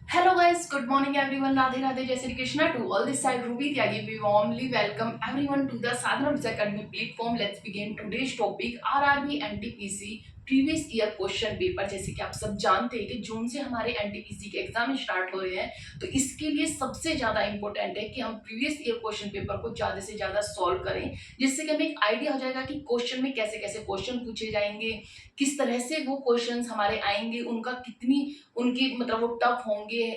Hello guys, good morning everyone. Radhe Radhe, Jai Shri Krishna to all this side Ruby Tyagi. We warmly welcome everyone to the Sadhana Visa Academy platform. Let's begin today's topic RRB NTPC previous year question paper. जैसे कि आप सब जानते हैं कि जून से हमारे NTPC के एग्जाम स्टार्ट हो रहे हैं, तो इसके लिए सबसे ज्यादा इंपॉर्टेंट है कि हम प्रीवियस ईयर क्वेश्चन पेपर को ज्यादा से ज्यादा सॉल्व करें, जिससे कि हमें एक आइडिया हो जाएगा कि क्वेश्चन में कैसे कैसे क्वेश्चन पूछे जाएंगे, किस तरह से वो क्वेश्चंस हमारे आएंगे, उनका कितनी उनकी मतलब वो टफ होंगे,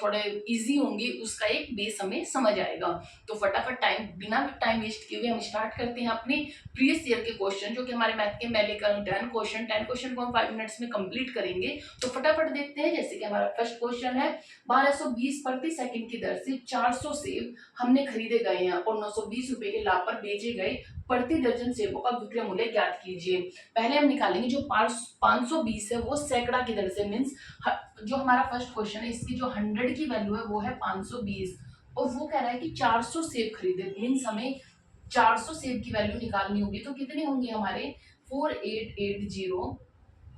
थोड़े इजी होंगे, उसका एक बेस हमें समझ आएगा। तो फटाफट बिना टाइम वेस्ट किए हुए हम स्टार्ट करते हैं अपने प्रीवियस ईयर के क्वेश्चन, जो कि हमारे मैथ के मैं लेकर 10 क्वेश्चन को हम 5 मिनट्स में कंप्लीट करेंगे। तो फटाफट देखते हैं। जैसे कि हमारा फर्स्ट क्वेश्चन है, 1220 प्रति सेकंड की दर से 400 सेब हमने खरीदे गए हैं और 920 रुपए के लाभ पर बेचे गए प्रति दर्जन सेबों का विक्रय मूल्य ज्ञात कीजिए। पहले हम निकालेंगे जो 520 है वो सैकड़ा की दर से, मीन्स जो हमारा फर्स्ट क्वेश्चन है इसकी जो 100 की वैल्यू है वो है 520, और वो कह रहा है कि 400 सेब खरीदे, मीन्स हमें 400 सेब की वैल्यू निकालनी होगी। तो कितने होंगे हमारे 4880।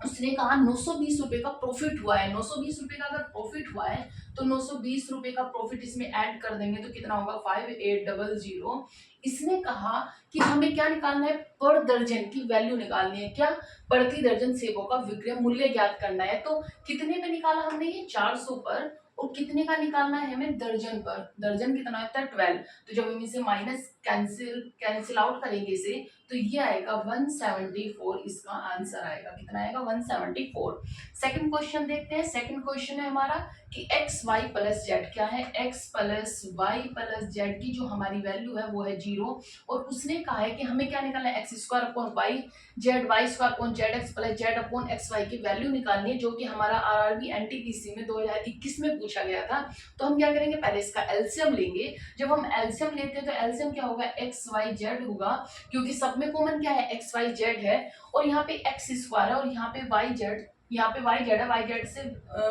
उसने कहा 920 रुपए का प्रॉफिट हुआ है, 920 रुपए का अगर प्रॉफिट हुआ है तो 920 रुपए का प्रॉफिट इसमें ऐड कर देंगे तो कितना होगा 5800। इसने कहा कि हमें क्या निकालना है, पर दर्जन की वैल्यू निकालनी है, क्या, प्रति दर्जन सेबों का विक्रय मूल्य ज्ञात करना है। तो कितने पे निकाला हमने ये 400 पर, और कितने का निकालना है हमें दर्जन पर। दर्जन कितना होता है 12, तो जब हम इसे माइनस कैंसिल आउट करेंगे इसे, तो ये आएगा 174। इसका आंसर आएगा कितना आएगा 174। सेकंड क्वेश्चन देखते हैं। सेकंड क्वेश्चन है हमारा कि एक्स वाई प्लस जेड क्या है, x plus y plus z की जो हमारी वैल्यू है वो है 0, और उसने कहा है कि हमें क्या निकालना है, x square upon y z, y square upon z x plus z upon x y value वैल्यू निकालनी है, जो कि हमारा आरआरबी एनटीपीसी में 2021 में पूछा गया था। तो हम क्या करेंगे, पहले इसका एलसीएम लेंगे। जब हम एलसीएम लेते हैं तो एलसीएम क्या होगा, एक्स वाई जेड होगा, क्योंकि सब में कॉमन क्या है एक्स वाई जेड है, और यहाँ पे एक्स स्क्वायर है और यहाँ पे वाई जेड, यहाँ पे वाई जेड है, वाई जेड से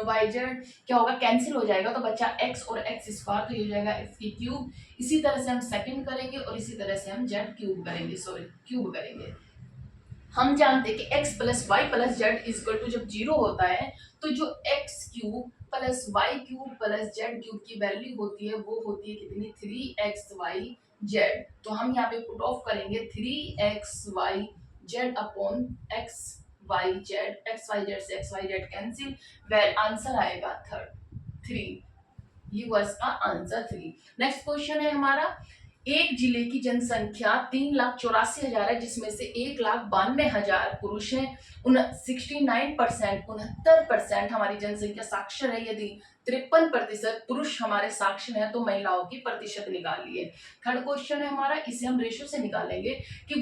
वाई जेड क्या होगा कैंसिल हो जाएगा, तो बच्चा एक्स और एक्स स्क्वायर, तो ये हो जाएगा एक्स की क्यूब। इसी तरह से हम सेकंड करेंगे और इसी तरह से हम जेड क्यूब करेंगे, सॉरी क्यूब करेंगे। हम जानते हैं कि x plus y plus z equal to जब 0 होता है तो जो x cube plus y cube plus z cube value वैल्यू होती है वो होती है कितनी, 3xyz। तो हम यहाँ पे पुट ऑफ करेंगे 3xyz अपॉन xyz से xyz कैंसिल, वेर आंसर आएगा 3। ये हुआ इसका आंसर 3। नेक्स्ट क्वेश्चन है हमारा, एक जिले की जनसंख्या 3,84,000 है, जिसमें से 1,92,000 पुरुष हैं, 69% हमारी जनसंख्या साक्षर है। यदि 53% पुरुष हमारे साक्षर हैं तो महिलाओं की प्रतिशत निकालिए। थर्ड क्वेश्चन है हमारा, इसे हम रेशो से निकालेंगे कि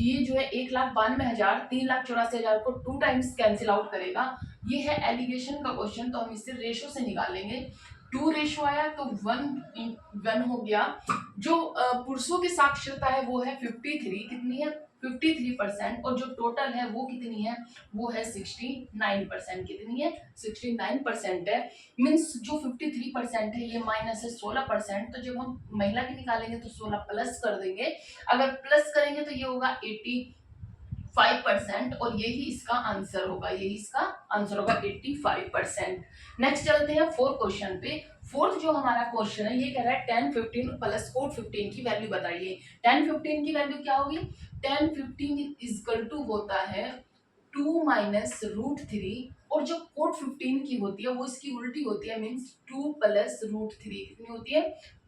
ये जो है 1,92,000 3,84,000 को 2 टाइम्स कैंसिल आउट करेगा। ये है एलिगेशन का क्वेश्चन, तो हम इसे रेशो से निकालेंगे। 2 रेशो आया तो 1 हो गया। जो पुरुषों की साक्षरता है वो है 53, कितनी है 53%, और जो टोटल है वो कितनी है, वो है 69%। कितनी है 69% है। मीन्स जो 53% है ये माइनस है 16%, तो जब हम महिला की निकालेंगे तो 16 प्लस कर देंगे, अगर प्लस करेंगे तो ये होगा 85%, और यही इसका आंसर होगा, 85%। नेक्स्ट चलते हैं फोर्थ क्वेश्चन पे। फोर्थ जो हमारा क्वेश्चन है ये कह रहा है 10 15 प्लस कोड 15 की वैल्यू बताइए। 10 15 की वैल्यू क्या होगी, 10 15 इजकल टू होता है 2 माइनस रूट 3, और जो कोड 15 की होती है वो इसकी उल्टी होती है, मीन्स 2 प्लस रूट 3। कितनी होती है,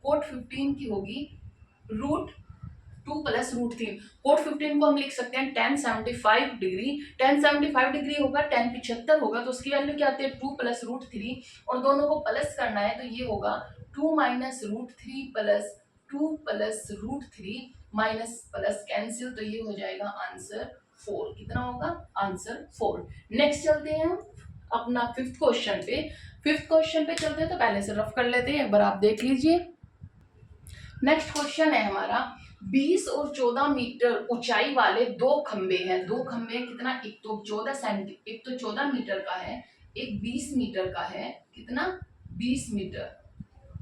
कोड 15 की होगी रूट 2 प्लस रूट 3। कोड 15 को हम लिख सकते हैं 1075 डिग्री, 1075 डिग्री होगा, 1075 होगा, तो उसकी वैल्यू क्या आती है 2 प्लस रूट 3, और दोनों को प्लस करना है तो ये होगा 2 minus root 3 plus 2 plus root 3 minus plus cancel, तो ये हो जाएगा आंसर 4। कितना होगा आंसर 4। नेक्स्ट चलते हैं हम अपना फिफ्थ क्वेश्चन पे। फिफ्थ क्वेश्चन पे चलते हैं तो पहले से रफ कर लेते हैं, एक बार आप देख लीजिए। नेक्स्ट क्वेश्चन है हमारा, 20 और 14 मीटर ऊंचाई वाले दो खंबे हैं। दो खंबे कितना, एक तो 14 मीटर का है, एक 20 मीटर का है। कितना 20 मीटर,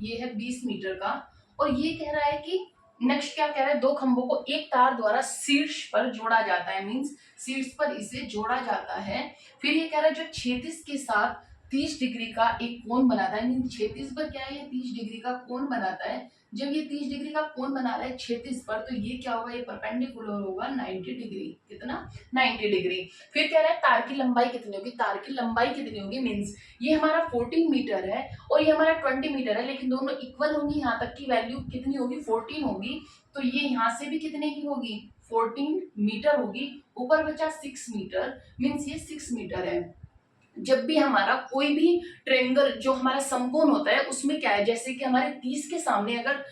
ये है 20 मीटर का, और ये कह रहा है कि नेक्स्ट क्या कह रहा है, दो खंभों को एक तार द्वारा शीर्ष पर जोड़ा जाता है, मींस शीर्ष पर इसे जोड़ा जाता है। फिर ये कह रहा है जो क्षैतिज के साथ 30 डिग्री का एक कोण बनाता है, मीन क्षैतिज पर क्या है, ये 30 डिग्री का कोण बनाता है। जब ये 30 डिग्री का कोण बना रहा है क्षैतिज पर, तो ये क्या होगा, ये परपेंडिकुलर होगा 90 डिग्री। कितना? 90 डिग्री। फिर कह रहा है तार की लंबाई कितनी होगी, तार की लंबाई कितनी होगी, मीन्स ये हमारा 14 मीटर है और ये हमारा 20 मीटर है, लेकिन दोनों इक्वल होंगी। यहाँ तक की वैल्यू कितनी होगी, 14 होगी, तो ये यहाँ से भी कितने की होगी, 14 मीटर होगी। ऊपर बचा 6 मीटर, मीन्स ये 6 मीटर है। जब भी हमारा कोई भी ट्रेंगल जो हमारा समकोण होता है उसमें क्या है, जैसे कि हमारे 30 के सामने अगर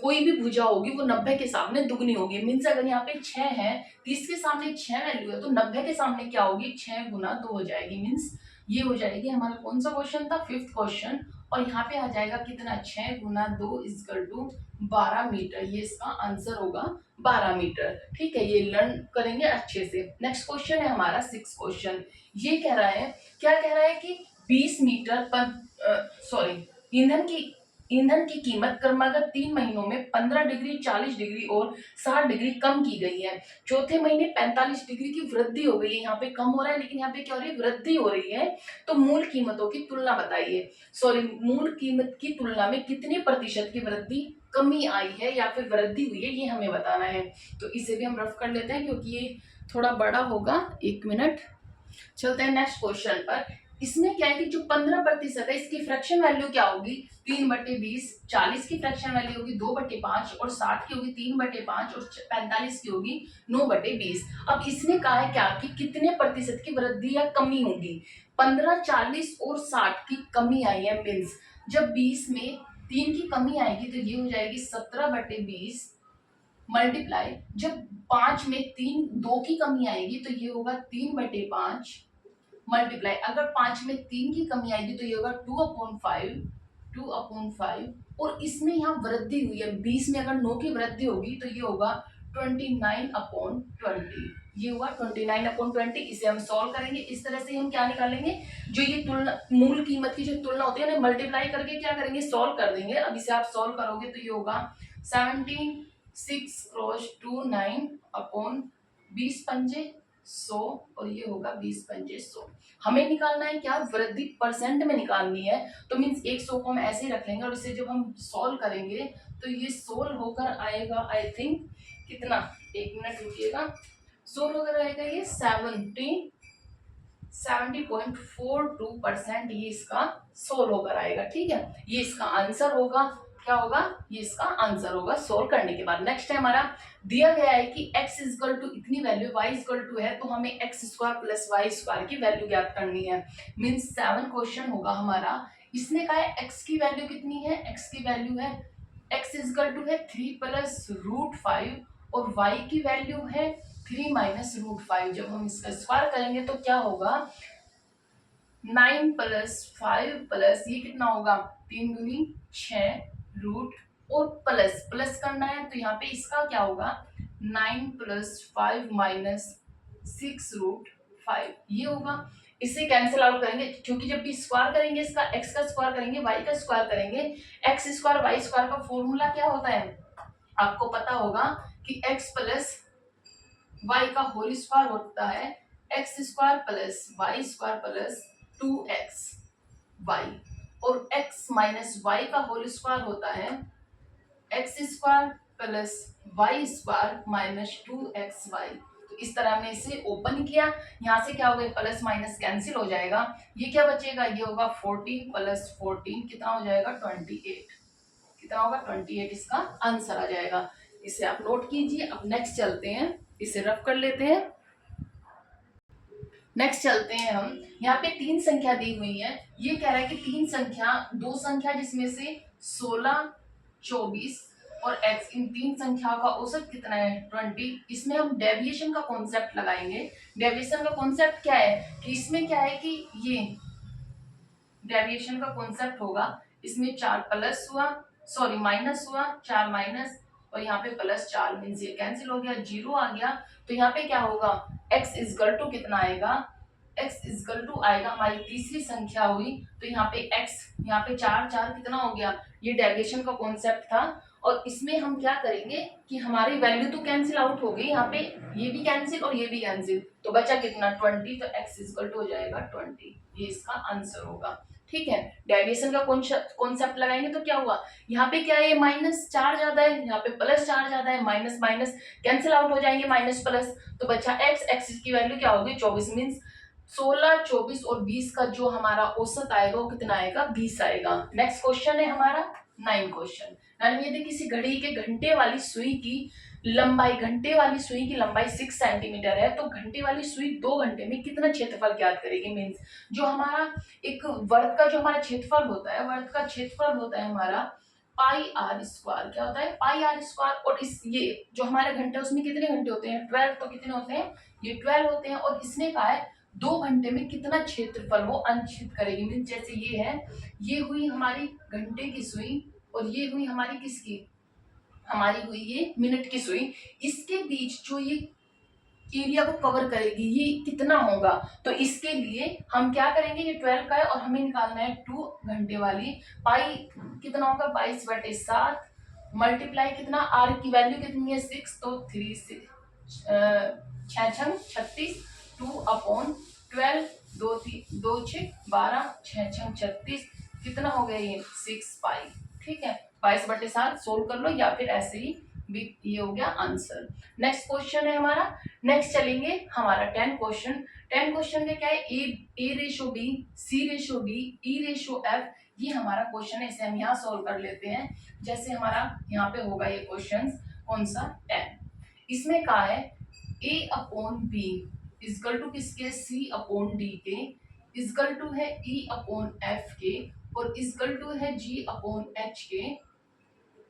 कोई भी भुजा होगी वो 90 के सामने दुगनी होगी। मीन्स अगर यहाँ पे 6 है, 30 के सामने 6 वैल्यू है, तो 90 के सामने क्या होगी, 6 गुना 2 हो जाएगी। मीन्स ये हो जाएगी हमारा कौन सा क्वेश्चन था, 5th क्वेश्चन। और यहाँ पे आ जाएगा कितना, 6 गुना 2 इक्वल टू 12 मीटर। ये इसका आंसर होगा 12 मीटर। ठीक है, ये लर्न करेंगे अच्छे से। नेक्स्ट क्वेश्चन है हमारा 6th क्वेश्चन। ये कह रहा है, क्या कह रहा है कि 20 मीटर पर सॉरी ईंधन की कीमत क्रमागत 3 महीनों में 15 डिग्री, 40 डिग्री और 60 डिग्री कम की गई है। चौथे महीने 45 डिग्री की वृद्धि हो गई है। यहाँ पे कम हो रहा है, लेकिन यहाँ पे क्या हो रही है, वृद्धि हो रही है। तो मूल कीमतों की तुलना बताइए, सॉरी मूल कीमत की तुलना में कितने प्रतिशत की वृद्धि, कमी आई है या फिर वृद्धि हुई है, ये हमें बताना है। तो इसे भी हम रफ कर लेते हैं क्योंकि ये थोड़ा बड़ा होगा। 1 मिनट, चलते हैं नेक्स्ट क्वेश्चन पर। इसमें क्या है कि जो 15% है इसकी फ्रैक्शन वैल्यू क्या होगी, 3/20। 40 की फ्रैक्शन वैल्यू होगी 2/5 और 60 की होगी 3/5 और 45 की होगी 9/20। अब इसने कहा है क्या कि कितने प्रतिशत की वृद्धि या कमी होगी, 15, 40 और 60 की कमी आई है। मीन्स जब 20 में 3 की कमी आएगी तो ये हो जाएगी 17/20 मल्टीप्लाई, जब 5 में 2 की कमी आएगी तो ये होगा 3/5 मल्टीप्लाई, अगर 5 में 3 की कमी आएगी तो ये होगा 2/5। और इसमें यहाँ वृद्धि हुई है, 20 में अगर 9 की वृद्धि होगी तो ये होगा 29/20। ये हुआ 29/20। इसे हम सॉल्व करेंगे। इस तरह से हम क्या निकालेंगे, जो ये तुलना मूल कीमत की जो तुलना होती है ना, मल्टीप्लाई करके क्या करेंगे, सॉल्व कर देंगे। अब इसे आप सॉल्व करोगे तो ये होगा 17 6 क्रॉस 2 9/20 पंजे 100 और ये होगा 20 पंजे 100। हमें निकालना है क्या, वृद्धि परसेंट में निकालनी है। तो मीन्स 100 को हम ऐसे ही रख लेंगे और इसे जब हम सॉल्व करेंगे तो ये सोल्व होकर आएगा, आई थिंक कितना, 1 मिनट रुकिएगा, सोल्व होकर आएगा ये 70.42%। ये इसका सोल्व होकर आएगा। ठीक है, ये इसका आंसर होगा। क्या होगा, ये इसका आंसर होगा सोल्व करने के बाद। नेक्स्ट है हमारा, दिया गया है कि x इक्वल टू इतनी वैल्यू, y इक्वल टू है, तो हमें x square plus y square की वैल्यू ज्ञात करनी है। मीन्स 7 क्वेश्चन होगा हमारा। इसने कहा है x की वैल्यू कितनी है, x की वैल्यू है x इक्वल टू है 3 प्लस रूट 5 और y की वैल्यू है 3 माइनस रूट 5। जब हम इसका स्क्वायर करेंगे तो क्या होगा, 9 प्लस 5 प्लस ये कितना होगा, 3 दूनी 6 रूट और प्लस प्लस करना है तो यहाँ पे इसका क्या होगा, 9 प्लस 5 माइनस 6 रूट 5 ये होगा। इसे कैंसिल आउट करेंगे क्योंकि जब भी स्क्वायर करेंगे इसका, x का स्क्वायर करेंगे, y का स्क्वायर करेंगे, x स्क्वायर y स्क्वायर का फॉर्मूला क्या होता है, आपको पता होगा कि x प्लस y का होल स्क्वायर होता है x square plus y square plus 2xy और x माइनस y का होल स्क्वायर होता है x square plus y square minus 2xy। तो इस तरह हमने इसे ओपन किया, यहाँ से क्या होगा, प्लस माइनस कैंसिल हो जाएगा, ये क्या बचेगा, ये होगा 14 प्लस 14 कितना हो जाएगा, 28। कितना होगा, 28 इसका आंसर आ जाएगा। इसे आप नोट कीजिए। अब नेक्स्ट चलते हैं, इसे रफ कर लेते हैं। नेक्स्ट चलते हैं हम, यहाँ पे 3 संख्या दी हुई है। ये कह रहा है कि 3 संख्या, 2 संख्या जिसमें से 16, 24 और x, इन 3 संख्याओं का औसत कितना है, 20। इसमें हम डेविएशन का कॉन्सेप्ट लगाएंगे। डेविएशन का कॉन्सेप्ट क्या है कि इसमें क्या है कि ये डेविएशन का कॉन्सेप्ट होगा, इसमें 4 प्लस हुआ, सॉरी माइनस हुआ, 4 माइनस और यहाँ पे प्लस 4, मीन्स ये कैंसिल हो गया, 0 आ गया। तो यहाँ पे क्या होगा, x इक्वल टू कितना आएगा, x इजकल टू आएगा, हमारी तीसरी संख्या हुई, तो यहाँ पे x, यहाँ पे 4 4 कितना हो गया, ये डेविएशन का कॉन्सेप्ट था। और इसमें हम क्या करेंगे कि हमारी वैल्यू तो कैंसिल आउट हो गई, यहाँ पे ये भी कैंसिल और ये भी कैंसिल, तो बचा कितना 20, तो x इजकल टू हो जाएगा 20, ये इसका आंसर होगा। ठीक है, डेविएशन का कॉन्सेप्ट लगाएंगे तो क्या हुआ, यहाँ पे क्या है, -4 ज्यादा है, यहाँ पे +4 ज्यादा है, माइनस माइनस कैंसिल आउट हो जाएंगे, माइनस प्लस, तो बचा x की वैल्यू क्या होगी 24, मीन्स 16, 24 और 20 का जो हमारा औसत आएगा वो कितना आएगा, 20 आएगा। नेक्स्ट क्वेश्चन है हमारा 9 क्वेश्चन। यदि किसी घड़ी के घंटे वाली सुई की लंबाई, घंटे वाली सुई की लंबाई 6 सेंटीमीटर है, तो घंटे वाली सुई 2 घंटे में कितना क्षेत्रफल ज्ञात करेगी। मीन्स जो हमारा एक वर्ग का जो हमारा क्षेत्रफल होता है, वर्ग का क्षेत्रफल होता है हमारा पाई आर स्क्वायर, क्या होता है पाई आर स्क्वायर, और इस ये जो हमारे घंटे उसमें कितने घंटे होते हैं 12, तो कितने होते हैं ये 12 होते हैं, और इसने कहा है 2 घंटे में कितना क्षेत्रफल वो अंशित करेगी। मीन्स जैसे ये है, ये हुई हमारी घंटे की सुई और ये हुई हमारी किसकी, हमारी हुई ये मिनट की सुई, इसके बीच जो ये एरिया को कवर करेगी ये कितना होगा, तो इसके लिए हम क्या करेंगे, ये 12 का है और हमें निकालना है 2 घंटे वाली, पाई कितना होगा 22/7, मल्टीप्लाई कितना, आर की वैल्यू कितनी है 6, तो 3 से 6 36, 2/12, 2 6 12, 6 36, कितना हो गया ये 6 पाई। ठीक है, 22/7 सोल्व कर लो या फिर ऐसे ही भी, ये हो गया आंसर। नेक्स्ट क्वेश्चन है हमारा, नेक्स्ट चलेंगे हमारा 10 क्वेश्चन। 10 क्वेश्चन में क्या है, A ratio B, C ratio D, E ratio F, ये हमारा क्वेश्चन है, इसे हम यहाँ सोल्व कर लेते हैं। जैसे हमारा यहाँ पे होगा ये क्वेश्चन कौन सा 10, इसमें कहा है A/B इजकल टू किसके, C/D के, इजकल टू है E/F के, और इजकल टू है G/H के,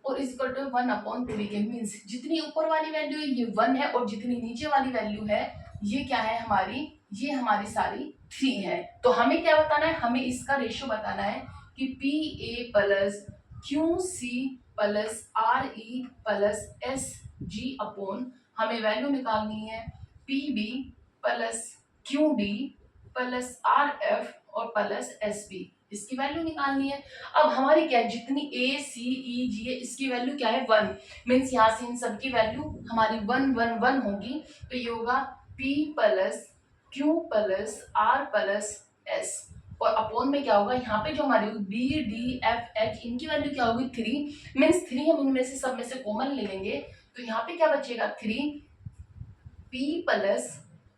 और इजकल टू 1/3 के। मीन्स जितनी ऊपर वाली वैल्यू है ये 1 है, और जितनी नीचे वाली वैल्यू है ये क्या है हमारी, ये हमारी सारी 3 है। तो हमें क्या बताना है, हमें इसका रेशो बताना है कि PA plus QC plus RE plus SG/, हमें वैल्यू निकालनी है PB plus QD plus RF और प्लस SB, इसकी वैल्यू निकालनी है। अब हमारी क्या है, जितनी A C E G है इसकी वैल्यू क्या है 1, मीन्स यहाँ से इन सब की वैल्यू हमारी 1 1 1 होगी, तो ये होगा P plus Q plus R plus S, और अपोन में क्या होगा, यहाँ पे जो हमारी B D F H इनकी वैल्यू क्या होगी 3, मीन्स 3 हम इनमें से सब में से कॉमन ले लेंगे, तो यहाँ पे क्या बचेगा 3 P plus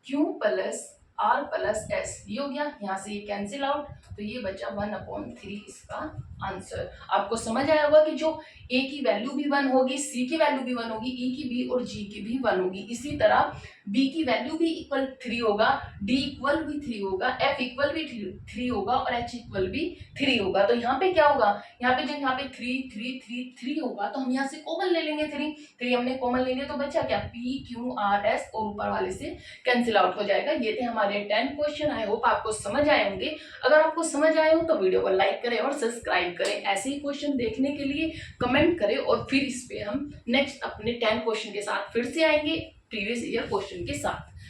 Q plus R plus S, ये हो गया, यहाँ से ये कैंसिल आउट, तो ये बचा 1/3 इसका आंसर। आपको समझ आया होगा कि जो A की वैल्यू भी 1 होगी, C की वैल्यू भी 1 होगी, E की भी और G की भी 1 होगी, इसी तरह B की वैल्यू भी इक्वल 3 होगा, D इक्वल भी 3 होगा, F इक्वल भी 3 होगा और H इक्वल भी 3 होगा। तो यहाँ पे क्या होगा, यहाँ पे जब यहाँ पे 3 3 3 3 होगा तो हम यहाँ से कॉमन ले लेंगे, 3 हमने कॉमन ले लिया, तो बचा क्या P Q R S, और ऊपर वाले से कैंसिल आउट हो जाएगा। ये थे हमारे 10 क्वेश्चन, आई होप आपको समझ आए होंगे। अगर आपको समझ आए हो तो वीडियो को लाइक करें और सब्सक्राइब करें, ऐसे ही क्वेश्चन देखने के लिए कमेंट करें, और फिर इस पे हम नेक्स्ट अपने 10 क्वेश्चन के साथ फिर से आएंगे, प्रीवियस ईयर क्वेश्चन के साथ।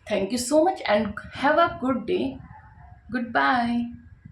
Thank you so much and have a good day, good bye.